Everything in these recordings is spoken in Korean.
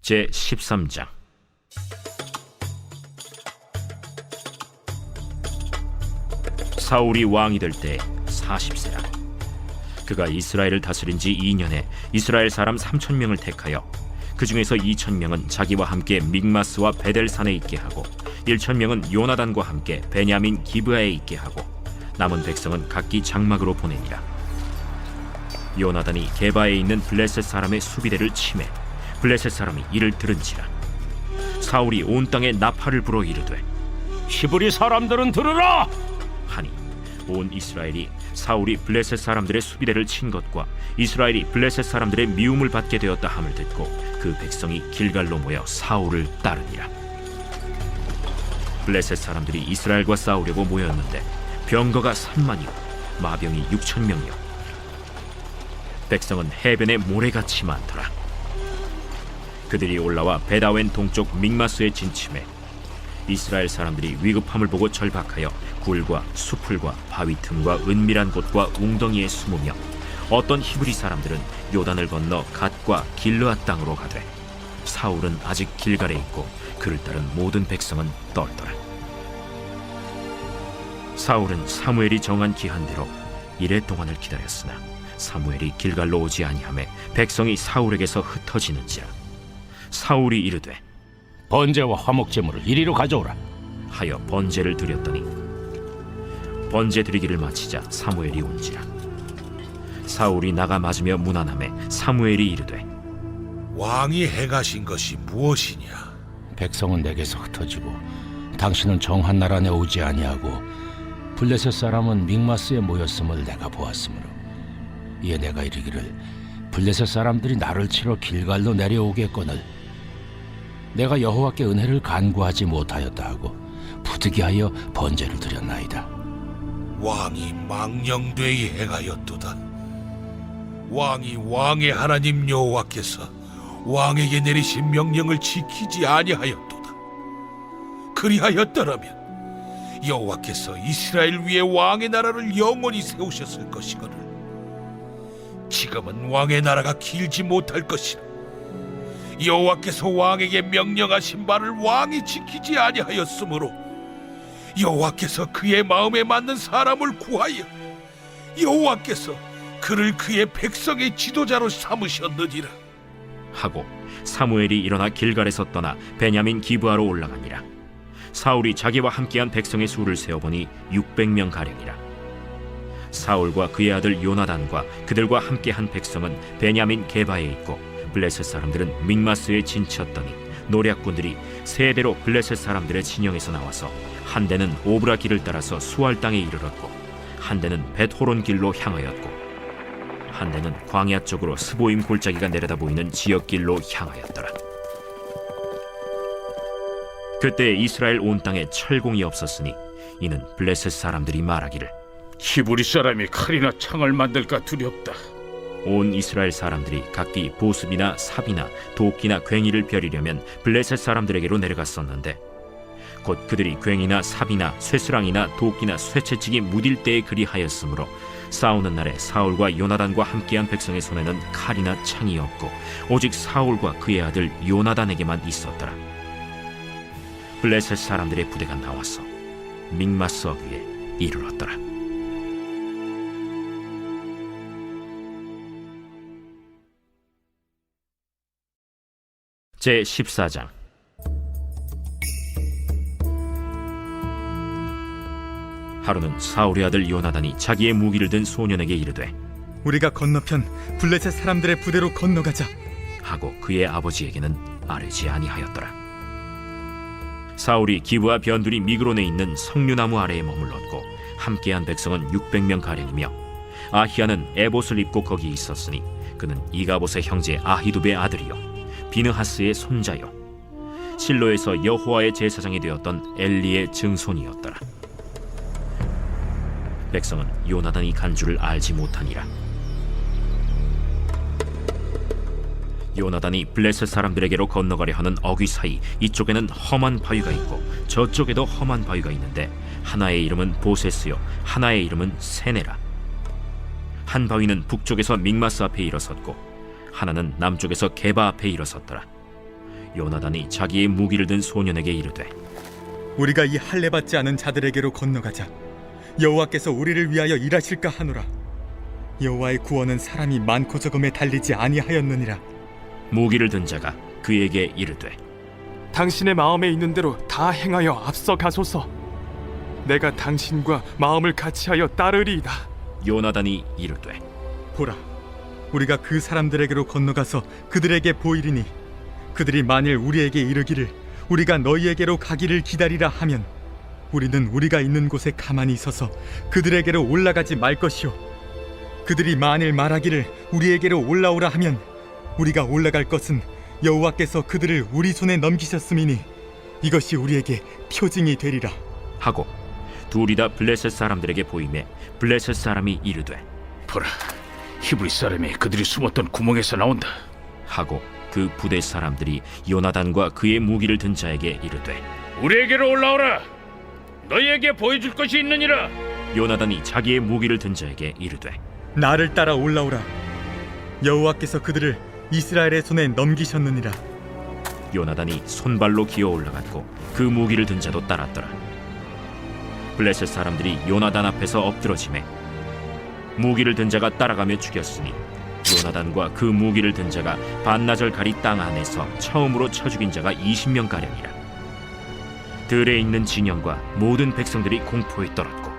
제13장. 사울이 왕이 될 때 40세라. 그가 이스라엘을 다스린 지 2년에 이스라엘 사람 3,000명을 택하여 그 중에서 2,000명은 자기와 함께 믹마스와 베델산에 있게 하고 1,000명은 요나단과 함께 베냐민 기브아에 있게 하고 남은 백성은 각기 장막으로 보내니라. 요나단이 게바에 있는 블레셋 사람의 수비대를 치매 블레셋 사람이 이를 들은지라. 사울이 온 땅에 나팔을 불어 이르되 히브리 사람들은 들으라! 하니 온 이스라엘이 사울이 블레셋 사람들의 수비대를 친 것과 이스라엘이 블레셋 사람들의 미움을 받게 되었다 함을 듣고 그 백성이 길갈로 모여 사울을 따르니라. 블레셋 사람들이 이스라엘과 싸우려고 모였는데 병거가 3만이요 마병이 6,000명이요 백성은 해변에 모래같이 많더라. 그들이 올라와 베다웬 동쪽 믹마스에 진침해 이스라엘 사람들이 위급함을 보고 절박하여 굴과 수풀과 바위 틈과 은밀한 곳과 웅덩이에 숨으며 어떤 히브리 사람들은 요단을 건너 갓과 길르앗 땅으로 가되 사울은 아직 길갈에 있고 그를 따른 모든 백성은 떨더라. 사울은 사무엘이 정한 기한대로 이레 동안을 기다렸으나 사무엘이 길갈로 오지 아니하매 백성이 사울에게서 흩어지는지라. 사울이 이르되 번제와 화목제물을 이리로 가져오라. 하여 번제를 드렸더니 번제 드리기를 마치자 사무엘이 온지라. 사울이 나가 맞으며 문안하매 사무엘이 이르되 왕이 행하신 것이 무엇이냐? 백성은 내게서 흩어지고 당신은 정한 나라 내 오지 아니하고 블레셋 사람은 믹마스에 모였음을 내가 보았으므로 이에 내가 이르기를 블레셋 사람들이 나를 치러 길갈로 내려오겠거늘 내가 여호와께 은혜를 간구하지 못하였다 하고 부득이하여 번제를 드렸나이다. 왕이 망령되이 행하였도다. 왕이 왕의 하나님 여호와께서 왕에게 내리신 명령을 지키지 아니하였도다. 그리하였더라면 여호와께서 이스라엘 위에 왕의 나라를 영원히 세우셨을 것이거늘 지금은 왕의 나라가 길지 못할 것이라. 여호와께서 왕에게 명령하신 바를 왕이 지키지 아니하였으므로 여호와께서 그의 마음에 맞는 사람을 구하여 여호와께서 그를 그의 백성의 지도자로 삼으셨느니라 하고 사무엘이 일어나 길갈에서 떠나 베냐민 기브아로 올라가니라. 사울이 자기와 함께한 백성의 수를 세어보니 600명 가량이라. 사울과 그의 아들 요나단과 그들과 함께한 백성은 베냐민 게바에 있고 블레셋 사람들은 믹마스에 진치었더니 노략군들이 세 대로 블레셋 사람들의 진영에서 나와서 한 대는 오브라 길을 따라서 수알 땅에 이르렀고 한 대는 벳호론 길로 향하였고 한 대는 광야 쪽으로 스보임 골짜기가 내려다 보이는 지역길로 향하였더라. 그때 이스라엘 온 땅에 철공이 없었으니 이는 블레셋 사람들이 말하기를 히브리 사람이 칼이나 창을 만들까 두렵다. 온 이스라엘 사람들이 각기 보습이나 삽이나 도끼나 괭이를 벼리려면 블레셋 사람들에게로 내려갔었는데 곧 그들이 괭이나 삽이나 쇠스랑이나 도끼나 쇠채찍이 무딜 때에 그리하였으므로 싸우는 날에 사울과 요나단과 함께한 백성의 손에는 칼이나 창이 없고 오직 사울과 그의 아들 요나단에게만 있었더라. 블레셋 사람들의 부대가 나와서 믹마스 어귀에 이르렀더라. 제14장. 하루는 사울의 아들 요나단이 자기의 무기를 든 소년에게 이르되 우리가 건너편 블레셋 사람들의 부대로 건너가자 하고 그의 아버지에게는 아뢰지 아니하였더라. 사울이 기브아 변두리 미그론에 있는 석류나무 아래에 머물렀고 함께한 백성은 600명 가량이며 아히야는 에봇을 입고 거기 있었으니 그는 이가봇의 형제 아히두베의 아들이요 비느하스의 손자요 실로에서 여호와의 제사장이 되었던 엘리의 증손이었더라. 백성은 요나단이 간 줄을 알지 못하니라. 요나단이 블레셋 사람들에게로 건너가려 하는 어귀 사이 이쪽에는 험한 바위가 있고 저쪽에도 험한 바위가 있는데 하나의 이름은 보세스요 하나의 이름은 세네라. 한 바위는 북쪽에서 믹마스 앞에 일어섰고 하나는 남쪽에서 게바 앞에 일어섰더라. 요나단이 자기의 무기를 든 소년에게 이르되 우리가 이 할례 받지 않은 자들에게로 건너가자. 여호와께서 우리를 위하여 일하실까 하노라. 여호와의 구원은 사람이 많고 적음에 달리지 아니하였느니라. 무기를 든 자가 그에게 이르되 당신의 마음에 있는 대로 다 행하여 앞서 가소서. 내가 당신과 마음을 같이하여 따르리이다. 요나단이 이르되 보라, 우리가 그 사람들에게로 건너가서 그들에게 보이리니 그들이 만일 우리에게 이르기를 우리가 너희에게로 가기를 기다리라 하면 우리는 우리가 있는 곳에 가만히 있어서 그들에게로 올라가지 말 것이요, 그들이 만일 말하기를 우리에게로 올라오라 하면 우리가 올라갈 것은 여호와께서 그들을 우리 손에 넘기셨음이니 이것이 우리에게 표징이 되리라 하고 둘이 다 블레셋 사람들에게 보이매 블레셋 사람이 이르되 보라, 히브리 사람이 그들이 숨었던 구멍에서 나온다. 하고 그 부대 사람들이 요나단과 그의 무기를 든 자에게 이르되 우리에게로 올라오라. 너희에게 보여줄 것이 있느니라. 요나단이 자기의 무기를 든 자에게 이르되 나를 따라 올라오라. 여호와께서 그들을 이스라엘의 손에 넘기셨느니라. 요나단이 손발로 기어 올라갔고 그 무기를 든 자도 따랐더라. 블레셋 사람들이 요나단 앞에서 엎드러지매 무기를 든 자가 따라가며 죽였으니 요나단과 그 무기를 든 자가 반나절 가리 땅 안에서 처음으로 쳐 죽인 자가 20명 가량이라. 들에 있는 진영과 모든 백성들이 공포에 떨었고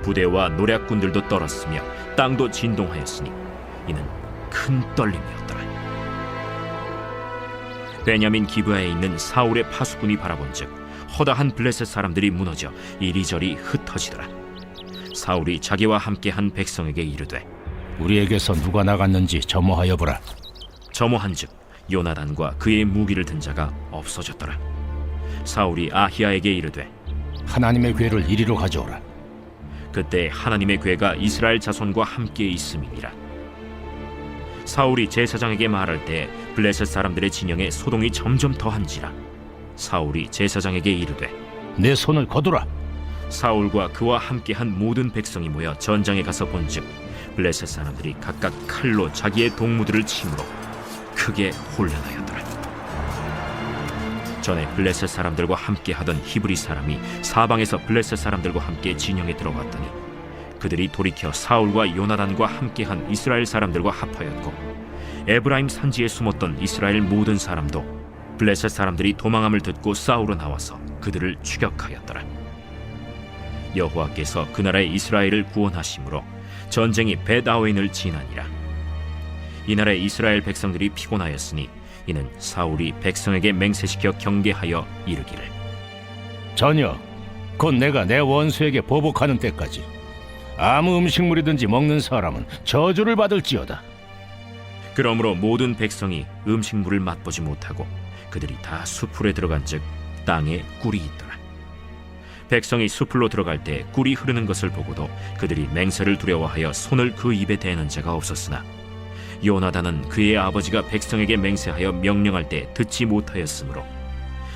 부대와 노략군들도 떨었으며 땅도 진동하였으니 이는 큰 떨림이었더라. 베냐민 기브아에 있는 사울의 파수꾼이 바라본즉 허다한 블레셋 사람들이 무너져 이리저리 흩어지더라. 사울이 자기와 함께한 백성에게 이르되 우리에게서 누가 나갔는지 점호하여 보라. 점호한즉 요나단과 그의 무기를 든 자가 없어졌더라. 사울이 아히야에게 이르되 하나님의 궤를 이리로 가져오라. 그때 하나님의 궤가 이스라엘 자손과 함께 있음이니라. 사울이 제사장에게 말할 때 블레셋 사람들의 진영에 소동이 점점 더한지라. 사울이 제사장에게 이르되 내 손을 거두라. 사울과 그와 함께한 모든 백성이 모여 전장에 가서 본즉 블레셋 사람들이 각각 칼로 자기의 동무들을 치므로 크게 혼란하였더라. 전에 블레셋 사람들과 함께하던 히브리 사람이 사방에서 블레셋 사람들과 함께 진영에 들어갔더니 그들이 돌이켜 사울과 요나단과 함께한 이스라엘 사람들과 합하였고 에브라임 산지에 숨었던 이스라엘 모든 사람도 블레셋 사람들이 도망함을 듣고 싸우러 나와서 그들을 추격하였더라. 여호와께서 그 나라의 이스라엘을 구원하심으로 전쟁이 벳아웬을 지나니라. 이 나라의 이스라엘 백성들이 피곤하였으니 이는 사울이 백성에게 맹세시켜 경계하여 이르기를 저녁 곧 내가 내 원수에게 보복하는 때까지 아무 음식물이든지 먹는 사람은 저주를 받을지어다. 그러므로 모든 백성이 음식물을 맛보지 못하고 그들이 다 수풀에 들어간즉 땅에 꿀이 있더라. 백성이 수풀로 들어갈 때 꿀이 흐르는 것을 보고도 그들이 맹세를 두려워하여 손을 그 입에 대는 자가 없었으나 요나단은 그의 아버지가 백성에게 맹세하여 명령할 때 듣지 못하였으므로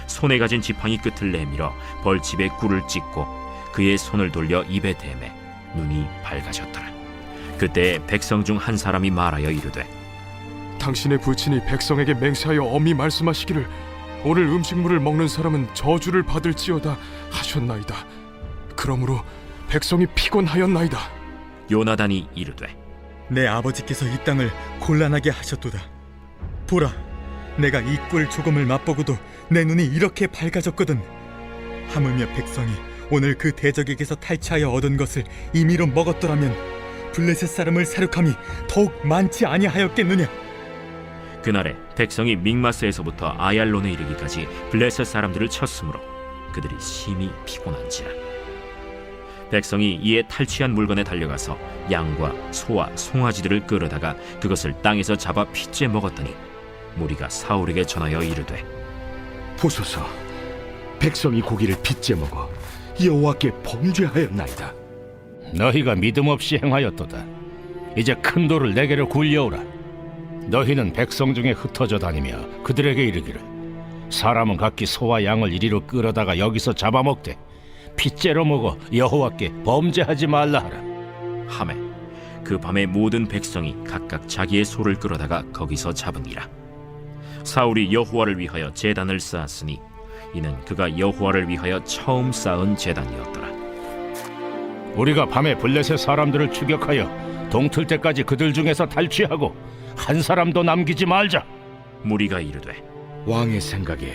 손에 가진 지팡이 끝을 내밀어 벌집에 꿀을 찍고 그의 손을 돌려 입에 대매 눈이 밝아졌더라. 그때 백성 중 한 사람이 말하여 이르되 당신의 부친이 백성에게 맹세하여 엄히 말씀하시기를 오늘 음식물을 먹는 사람은 저주를 받을지어다 하셨나이다. 그러므로 백성이 피곤하였나이다. 요나단이 이르되 내 아버지께서 이 땅을 곤란하게 하셨도다. 보라, 내가 이 꿀 조금을 맛보고도 내 눈이 이렇게 밝아졌거든. 하물며 백성이 오늘 그 대적에게서 탈취하여 얻은 것을 임의로 먹었더라면 블레셋 사람을 사륙함이 더욱 많지 아니하였겠느냐. 그날에 백성이 믹마스에서부터 아얄론에 이르기까지 블레셋 사람들을 쳤으므로 그들이 심히 피곤한지라. 백성이 이에 탈취한 물건에 달려가서 양과 소와 송아지들을 끌어다가 그것을 땅에서 잡아 핏째 먹었더니 무리가 사울에게 전하여 이르되 보소서, 백성이 고기를 빚제 먹어 여호와께 범죄하였나이다. 너희가 믿음 없이 행하였도다. 이제 큰 돌을 내게로 굴려오라. 너희는 백성 중에 흩어져 다니며 그들에게 이르기를 사람은 각기 소와 양을 이리로 끌어다가 여기서 잡아먹되 핏째로 먹어 여호와께 범죄하지 말라 하라. 하매 그 밤에 모든 백성이 각각 자기의 소를 끌어다가 거기서 잡으니라. 사울이 여호와를 위하여 제단을 쌓았으니 이는 그가 여호와를 위하여 처음 쌓은 제단이었더라. 우리가 밤에 블레셋 사람들을 추격하여 동틀 때까지 그들 중에서 탈취하고 한 사람도 남기지 말자. 무리가 이르되 왕의 생각에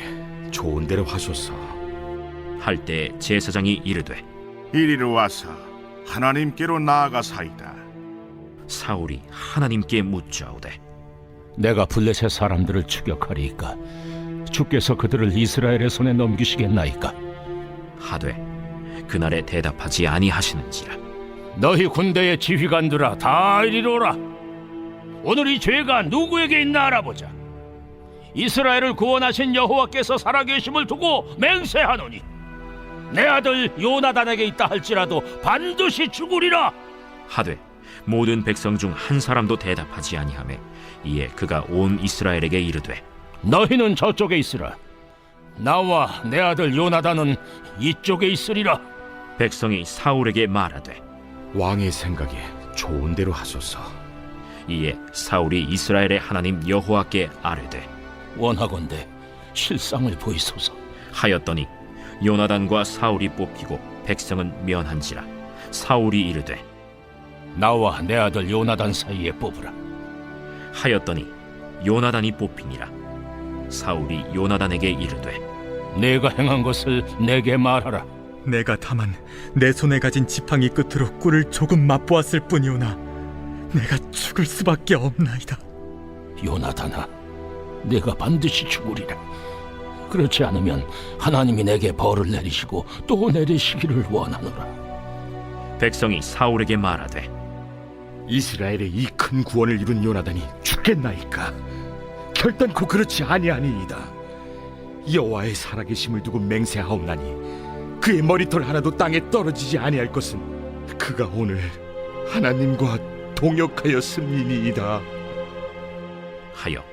좋은 대로 하소서. 할 때 제사장이 이르되 이리로 와서 하나님께로 나아가사이다. 사울이 하나님께 묻자오되 내가 블레셋 사람들을 추격하리이까 주께서 그들을 이스라엘의 손에 넘기시겠나이까? 하되 그날에 대답하지 아니하시는지라. 너희 군대의 지휘관들아 다 이리로라. 오늘 이 죄가 누구에게 있나 알아보자. 이스라엘을 구원하신 여호와께서 살아계심을 두고 맹세하노니 내 아들 요나단에게 있다 할지라도 반드시 죽으리라. 하되 모든 백성 중 한 사람도 대답하지 아니하매 이에 그가 온 이스라엘에게 이르되 너희는 저쪽에 있으라. 나와 내 아들 요나단은 이쪽에 있으리라. 백성이 사울에게 말하되 왕의 생각에 좋은 대로 하소서. 이에 사울이 이스라엘의 하나님 여호와께 아뢰되 원하건대 실상을 보이소서. 하였더니 요나단과 사울이 뽑히고 백성은 면한지라. 사울이 이르되 나와 내 아들 요나단 사이에 뽑으라. 하였더니 요나단이 뽑히니라. 사울이 요나단에게 이르되 내가 행한 것을 내게 말하라. 내가 다만 내 손에 가진 지팡이 끝으로 꿀을 조금 맛보았을 뿐이오나 내가 죽을 수밖에 없나이다. 요나단아, 내가 반드시 죽으리라. 그렇지 않으면 하나님이 내게 벌을 내리시고 또 내리시기를 원하노라. 백성이 사울에게 말하되 이스라엘의 이 큰 구원을 이룬 요나단이 죽겠나이까? 결단코 그렇지 아니하니이다. 여호와의 살아계심을 두고 맹세하옵나니 그의 머리털 하나도 땅에 떨어지지 아니할 것은 그가 오늘 하나님과 동역하였음이니이다. 하여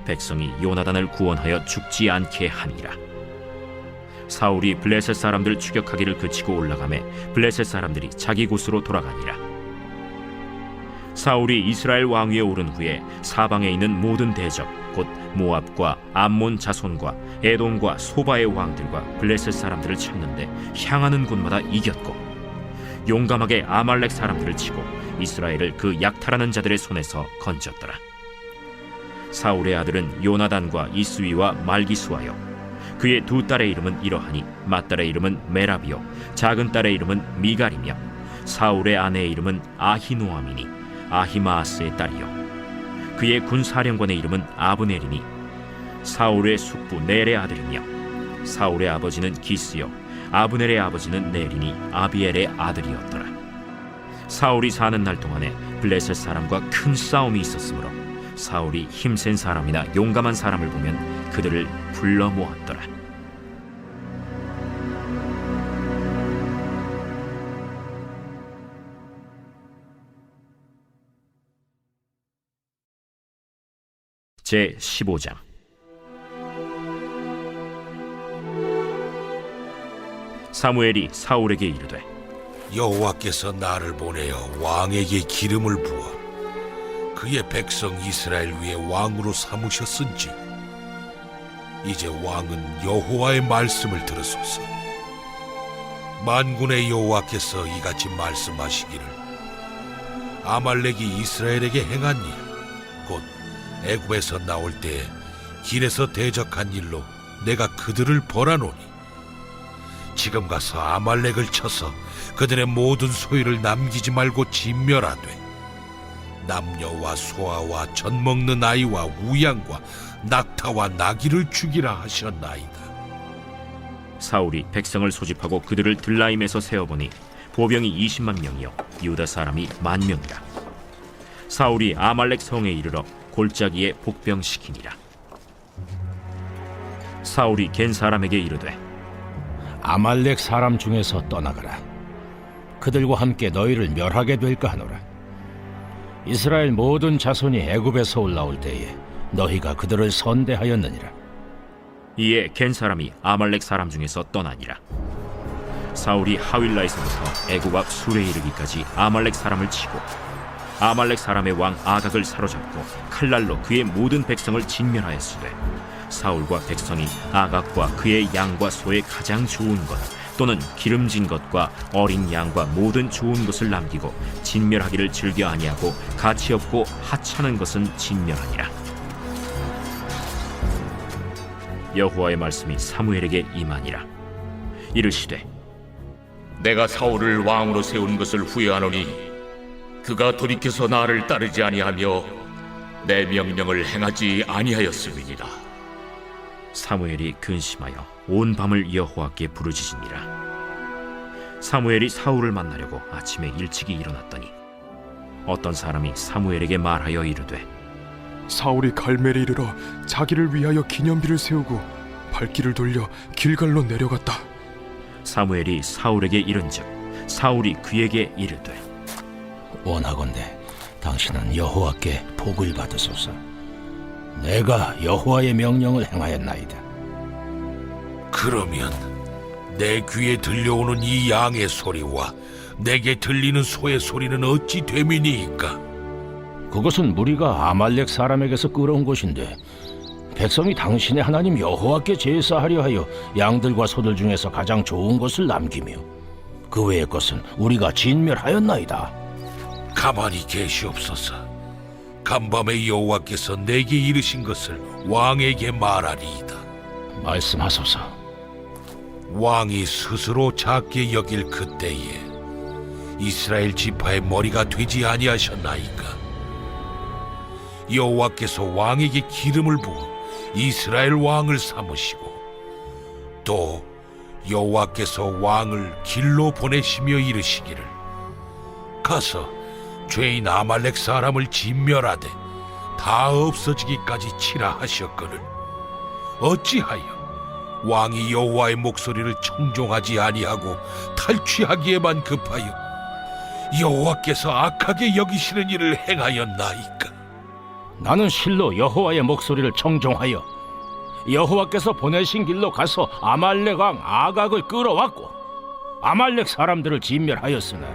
백성이 요나단을 구원하여 죽지 않게 하니라. 사울이 블레셋 사람들 추격하기를 그치고 올라가매 블레셋 사람들이 자기 곳으로 돌아가니라. 사울이 이스라엘 왕위에 오른 후에 사방에 있는 모든 대적 곧 모압과 암몬 자손과 에돔과 소바의 왕들과 블레셋 사람들을 쳤는데 향하는 곳마다 이겼고 용감하게 아말렉 사람들을 치고 이스라엘을 그 약탈하는 자들의 손에서 건졌더라. 사울의 아들은 요나단과 이스위와 말기수하여 그의 두 딸의 이름은 이러하니 맏딸의 이름은 메라비요 작은 딸의 이름은 미갈이며 사울의 아내의 이름은 아히노아미니 아히마아스의 딸이요 그의 군사령관의 이름은 아브넬이니 사울의 숙부 넬의 아들이며 사울의 아버지는 기스요 아브넬의 아버지는 넬이니 아비엘의 아들이었더라. 사울이 사는 날 동안에 블레셋 사람과 큰 싸움이 있었으므로 사울이 힘센 사람이나 용감한 사람을 보면 그들을 불러 모았더라. 제 15장. 사무엘이 사울에게 이르되 여호와께서 나를 보내어 왕에게 기름을 부어 그의 백성 이스라엘 위에 왕으로 삼으셨은지 이제 왕은 여호와의 말씀을 들으소서. 만군의 여호와께서 이같이 말씀하시기를 아말렉이 이스라엘에게 행한 일 곧 애굽에서 나올 때에 길에서 대적한 일로 내가 그들을 벌하노니 지금 가서 아말렉을 쳐서 그들의 모든 소유를 남기지 말고 진멸하되 남녀와 소아와 젖 먹는 아이와 우양과 낙타와 나귀를 죽이라 하셨나이다. 사울이 백성을 소집하고 그들을 들라임에서 세어보니 보병이 20만 명이요 유다 사람이 10,000명이라. 사울이 아말렉 성에 이르러 골짜기에 복병시키니라. 사울이 겐 사람에게 이르되 아말렉 사람 중에서 떠나가라. 그들과 함께 너희를 멸하게 될까 하노라. 이스라엘 모든 자손이 애굽에서 올라올 때에 너희가 그들을 선대하였느니라. 이에 겐 사람이 아말렉 사람 중에서 떠나니라. 사울이 하윌라에서부터 애굽 앞 술에 이르기까지 아말렉 사람을 치고 아말렉 사람의 왕 아각을 사로잡고 칼날로 그의 모든 백성을 진멸하였으되 사울과 백성이 아각과 그의 양과 소의 가장 좋은 것 또는 기름진 것과 어린 양과 모든 좋은 것을 남기고 진멸하기를 즐겨 아니하고 가치 없고 하찮은 것은 진멸하니라. 여호와의 말씀이 사무엘에게 임하니라. 이르시되 내가 사울을 왕으로 세운 것을 후회하노니 그가 돌이켜서 나를 따르지 아니하며 내 명령을 행하지 아니하였음이니라. 사무엘이 근심하여 온 밤을 여호와께 부르짖으니라. 사무엘이 사울을 만나려고 아침에 일찍이 일어났더니 어떤 사람이 사무엘에게 말하여 이르되 사울이 갈멜에 이르러 자기를 위하여 기념비를 세우고 발길을 돌려 길갈로 내려갔다. 사무엘이 사울에게 이른즉 사울이 그에게 이르되 원하건대 당신은 여호와께 복을 받으소서. 내가 여호와의 명령을 행하였나이다. 그러면 내 귀에 들려오는 이 양의 소리와 내게 들리는 소의 소리는 어찌 됨이니이까? 그것은 무리가 아말렉 사람에게서 끌어온 것인데 백성이 당신의 하나님 여호와께 제사하려 하여 양들과 소들 중에서 가장 좋은 것을 남기며 그 외의 것은 우리가 진멸하였나이다. 가만히 계시옵소서. 간밤에 여호와께서 내게 이르신 것을 왕에게 말하리이다. 말씀하소서. 왕이 스스로 작게 여길 그때에 이스라엘 지파의 머리가 되지 아니하셨나이까? 여호와께서 왕에게 기름을 부어 이스라엘 왕을 삼으시고 또 여호와께서 왕을 길로 보내시며 이르시기를 가서 죄인 아말렉 사람을 진멸하되 다 없어지기까지 치라 하셨거늘 어찌하여 왕이 여호와의 목소리를 청종하지 아니하고 탈취하기에만 급하여 여호와께서 악하게 여기시는 일을 행하였나이까? 나는 실로 여호와의 목소리를 청종하여 여호와께서 보내신 길로 가서 아말렉 왕 아각을 끌어왔고 아말렉 사람들을 진멸하였으나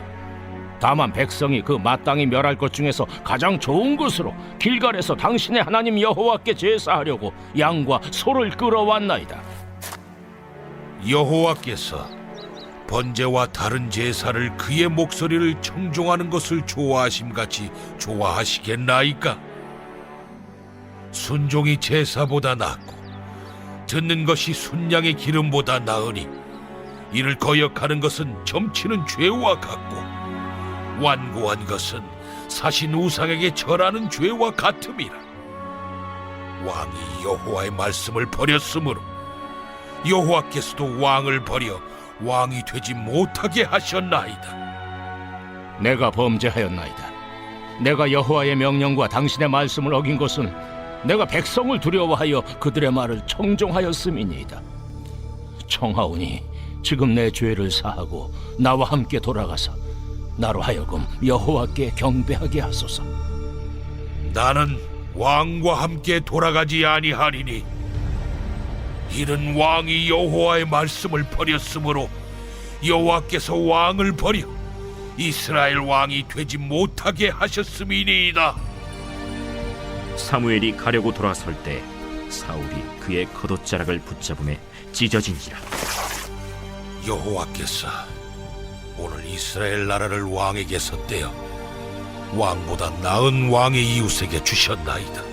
다만 백성이 그 마땅히 멸할 것 중에서 가장 좋은 것으로 길갈에서 당신의 하나님 여호와께 제사하려고 양과 소를 끌어왔나이다. 여호와께서 번제와 다른 제사를 그의 목소리를 청종하는 것을 좋아하심같이 좋아하시겠나이까? 순종이 제사보다 낫고 듣는 것이 순양의 기름보다 나으니 이를 거역하는 것은 점치는 죄와 같고 완고한 것은 사신 우상에게 절하는 죄와 같음이라. 왕이 여호와의 말씀을 버렸으므로 여호와께서도 왕을 버려 왕이 되지 못하게 하셨나이다. 내가 범죄하였나이다. 내가 여호와의 명령과 당신의 말씀을 어긴 것은 내가 백성을 두려워하여 그들의 말을 청종하였음이니이다. 청하오니 지금 내 죄를 사하고 나와 함께 돌아가서 나로 하여금 여호와께 경배하게 하소서. 나는 왕과 함께 돌아가지 아니하리니 이는 왕이 여호와의 말씀을 버렸으므로 여호와께서 왕을 버려 이스라엘 왕이 되지 못하게 하셨음이니이다. 사무엘이 가려고 돌아설 때 사울이 그의 겉옷자락을 붙잡음에 찢어진지라. 여호와께서 오늘 이스라엘 나라를 왕에게서 떼어 왕보다 나은 왕의 이웃에게 주셨나이다.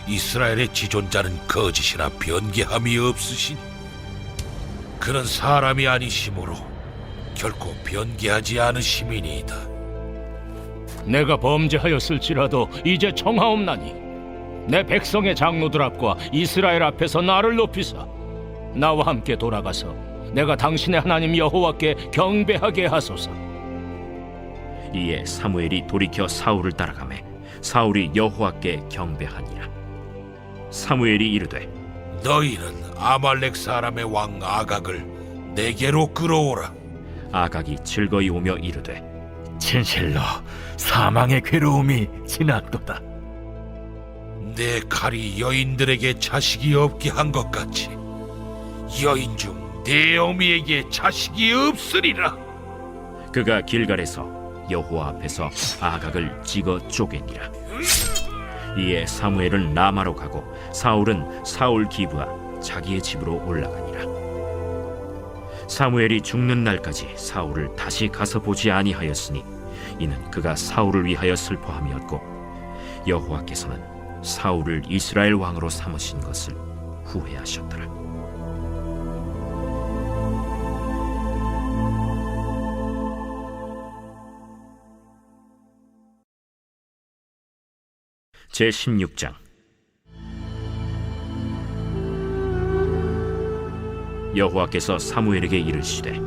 이스라엘의 지존자는 거짓이나 변개함이 없으시니 그는 사람이 아니시므로 결코 변개하지 않으심이니이다. 내가 범죄하였을지라도 이제 청하옵나니 내 백성의 장로들 앞과 이스라엘 앞에서 나를 높이사 나와 함께 돌아가서 내가 당신의 하나님 여호와께 경배하게 하소서. 이에 사무엘이 돌이켜 사울을 따라가매 사울이 여호와께 경배하니라. 사무엘이 이르되 너희는 아말렉 사람의 왕 아각을 내게로 끌어오라. 아각이 즐거이 오며 이르되 진실로 사망의 괴로움이 지났도다. 내 칼이 여인들에게 자식이 없게 한 것 같이 여인 중 내 어미에게 자식이 없으리라. 그가 길갈에서 여호와 앞에서 아각을 찍어 쪼개니라. 이에 사무엘은 라마로 가고 사울은 사울 기브아 자기의 집으로 올라가니라. 사무엘이 죽는 날까지 사울을 다시 가서 보지 아니하였으니 이는 그가 사울을 위하여 슬퍼함이었고 여호와께서는 사울을 이스라엘 왕으로 삼으신 것을 후회하셨더라. 제16장. 여호와께서 사무엘에게 이르시되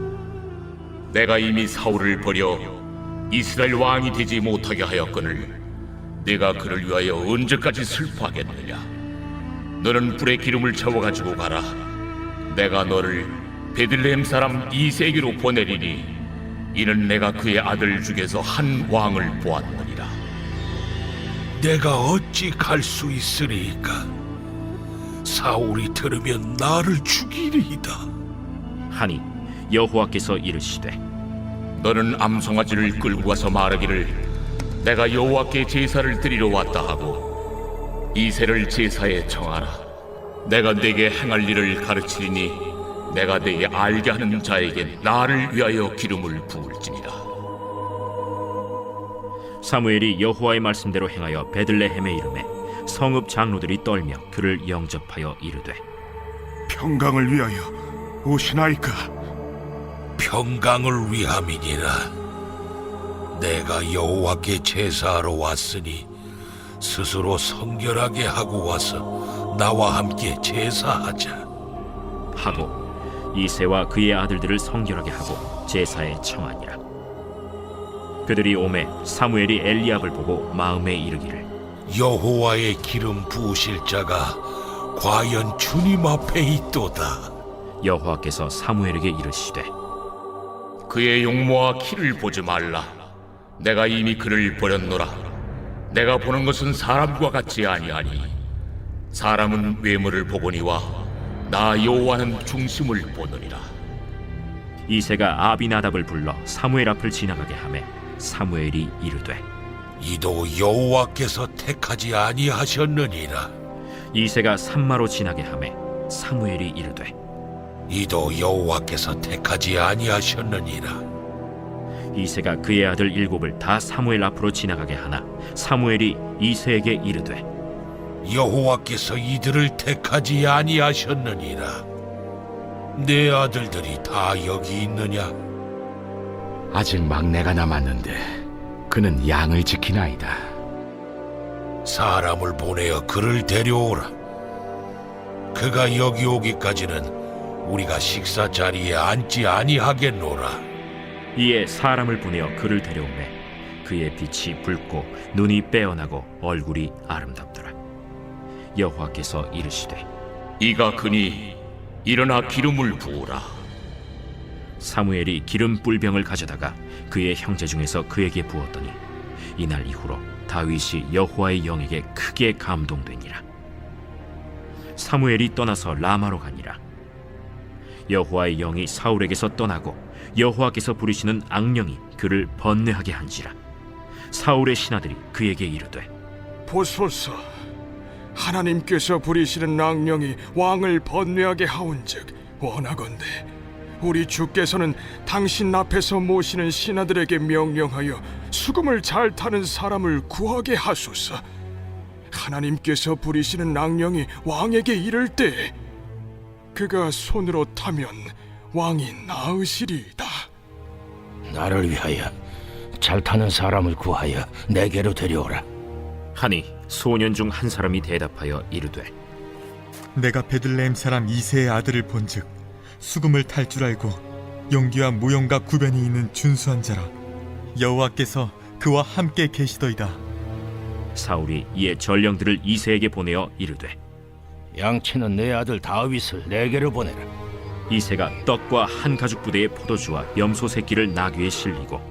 내가 이미 사울을 버려 이스라엘 왕이 되지 못하게 하였거늘 내가 그를 위하여 언제까지 슬퍼하겠느냐. 너는 불에 기름을 채워가지고 가라. 내가 너를 베들레헴 사람 이세에게로 보내리니 이는 내가 그의 아들 중에서 한 왕을 보았느니라. 내가 어찌 갈 수 있으리이까? 사울이 들으면 나를 죽이리이다. 하니 여호와께서 이르시되 너는 암송아지를 끌고 가서 말하기를 내가 여호와께 제사를 드리러 왔다 하고 이새를 제사에 청하라. 내가 네게 행할 일을 가르치리니 내가 네게 알게 하는 자에게 나를 위하여 기름을 부을지니라. 사무엘이 여호와의 말씀대로 행하여 베들레헴에 이르매 성읍 장로들이 떨며 그를 영접하여 이르되 평강을 위하여 오시나이까? 평강을 위함이니라. 내가 여호와께 제사하러 왔으니 스스로 성결하게 하고 와서 나와 함께 제사하자. 하고 이새와 그의 아들들을 성결하게 하고 제사에 청하니라. 그들이 오매 사무엘이 엘리압을 보고 마음에 이르기를 여호와의 기름 부으실 자가 과연 주님 앞에 있도다. 여호와께서 사무엘에게 이르시되 그의 용모와 키를 보지 말라. 내가 이미 그를 버렸노라. 내가 보는 것은 사람과 같지 아니하니 사람은 외모를 보거니와 나 여호와는 중심을 보느니라. 이새가 아비나답을 불러 사무엘 앞을 지나가게 하매 사무엘이 이르되 이도 여호와께서 택하지 아니하셨느니라. 이새가 산마로 지나게 하매 사무엘이 이르되 이도 여호와께서 택하지 아니하셨느니라. 이새가 그의 아들 7을 다 사무엘 앞으로 지나가게 하나 사무엘이 이새에게 이르되 여호와께서 이들을 택하지 아니하셨느니라. 내 아들들이 다 여기 있느냐? 아직 막내가 남았는데 그는 양을 지키나이다. 사람을 보내어 그를 데려오라. 그가 여기 오기까지는 우리가 식사 자리에 앉지 아니하겠노라. 이에 사람을 보내어 그를 데려오매 그의 빛이 붉고 눈이 빼어나고 얼굴이 아름답더라. 여호와께서 이르시되 이가 그니 일어나 기름을 부으라. 사무엘이 기름 뿔병을 가져다가 그의 형제 중에서 그에게 부었더니 이날 이후로 다윗이 여호와의 영에게 크게 감동되니라. 사무엘이 떠나서 라마로 가니라. 여호와의 영이 사울에게서 떠나고 여호와께서 부리시는 악령이 그를 번뇌하게 한지라. 사울의 신하들이 그에게 이르되 보소서, 하나님께서 부리시는 악령이 왕을 번뇌하게 하온즉 원하건대 우리 주께서는 당신 앞에서 모시는 신하들에게 명령하여 수금을 잘 타는 사람을 구하게 하소서. 하나님께서 부리시는 악령이 왕에게 이를 때 그가 손으로 타면 왕이 나으시리이다. 나를 위하여 잘 타는 사람을 구하여 내게로 데려오라. 하니 소년 중 한 사람이 대답하여 이르되 내가 베들레헴 사람 이새의 아들을 본즉 수금을 탈 줄 알고 용기와 무용과 구변이 있는 준수한 자라. 여호와께서 그와 함께 계시더이다. 사울이 이에 전령들을 이새에게 보내어 이르되 양치는 내 아들 다윗을 내게로 보내라. 이새가 떡과 한 가죽 부대의 포도주와 염소 새끼를 나귀에 실리고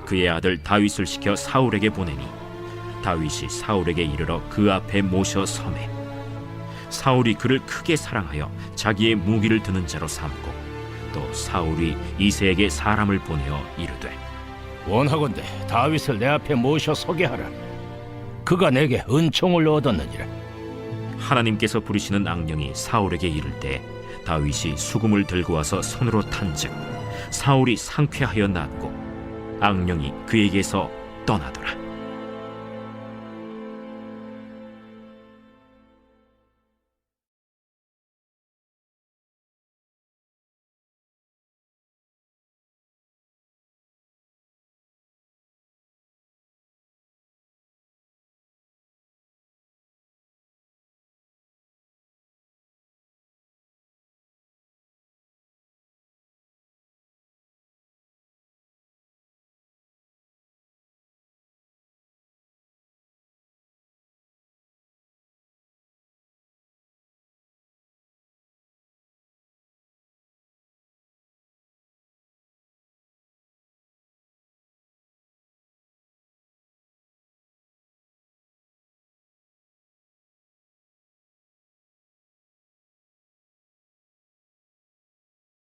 그의 아들 다윗을 시켜 사울에게 보내니 다윗이 사울에게 이르러 그 앞에 모셔 서매 사울이 그를 크게 사랑하여 자기의 무기를 드는 자로 삼고 또 사울이 이새에게 사람을 보내어 이르되 원하건대 다윗을 내 앞에 모셔 서게 하라. 그가 내게 은총을 얻었느니라. 하나님께서 부르시는 악령이 사울에게 이를 때 다윗이 수금을 들고 와서 손으로 탄즉 사울이 상쾌하여 낫고 악령이 그에게서 떠나더라.